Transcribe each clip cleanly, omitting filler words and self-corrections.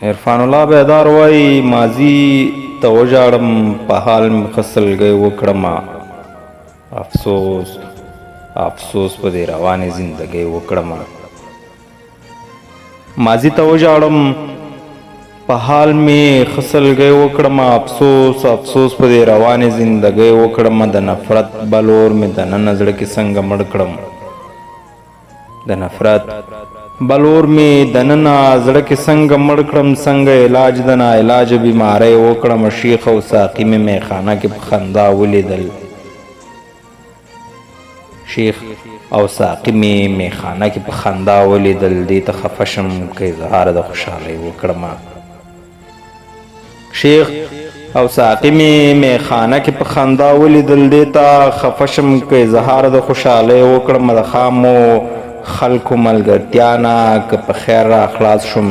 عرفان الله بیدار وای ماضی ته وژاړم په حال مې ښه سلګۍ وکړمه افسوس افسوس په دې روانې زندګۍ وکړمه ماضي ته وژاړم په حال مې ښه سلګۍ وکړمه افسوس افسوس په دې روانې زندګۍ وکړمه د نفرت بلور مې دننه زړه کې څنګه مړ کړم د نفرت بلور می دننه زړه کې څنګه مړ کړم څنګه علاج د ناعلاج بیماری وکړم شیخ او ساقي مې میخانه کې په خندا ولیدل شیخ او ساقي مې میخانه کې په خندا ولیدل دې ته خفه شم که اظهار د خوشحالۍ وکړم شیخ او ساقي مې میخانه کې په خندا ولیدل دې ته خفه شم که اظهار د خوشحالۍ وکړم د خامو خلکو ملګرتیا نه که په خیر را خلاص شم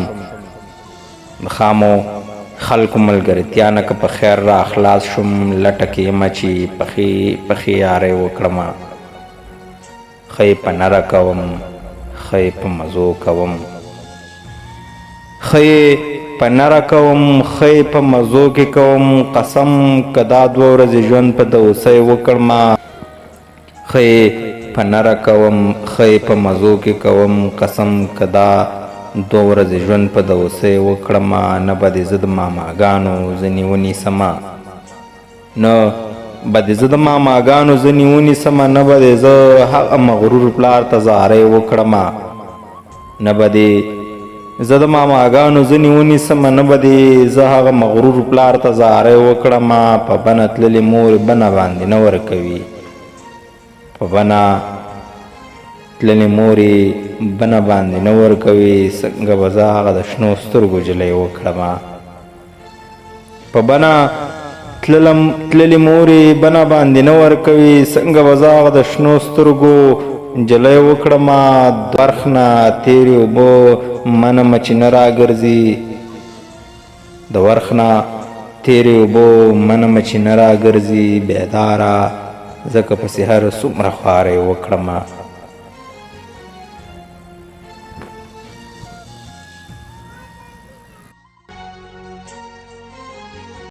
د خامو خلکو ملګرتیا نه که په خیر را خلاص شم لټه کې یمه چې پخې یارۍ وکړمه ښه په نره کوم ښه په مزو کوم ښه په نره کوم ښه په مزو کې کوم قسم که دا 2 ورځې ژوند په دوسۍ وکړمه ښه په نره کوم ښه په مزو کې کوم قسم که دا 2 ورځې ژوند په دوسۍ وکړمه نه به دې زه د ماماګانو ځینې ونیسمه نه به دې زه د ماماګانو ځینې ونیسمه نه به دې زه هغه مغرور پلار ته زارۍ وکړمه نه به دې زه د ماماګانو ځینې ونیسمه نه به دې زه هغه مغرور پلار ته زارۍ وکړمه په بنه تللې مور بنه باندې نه ورکوي په بنا تللې مورې بنه باندې نه ورکوي څنګه به زه هغه د شنو سترګو جلی وکړمه په بنا تللې مورې بنه باندې نه ورکوي څنګه به زه هغه د شنو سترګو جلی وکړمه د ورخ نه تېرې اوبه منمه چې نه راګرځي د ورخ نه تېرې اوبه منمه چې نه راګرځي بیداره ځکه پسې هر څومره خوارۍ وکړمه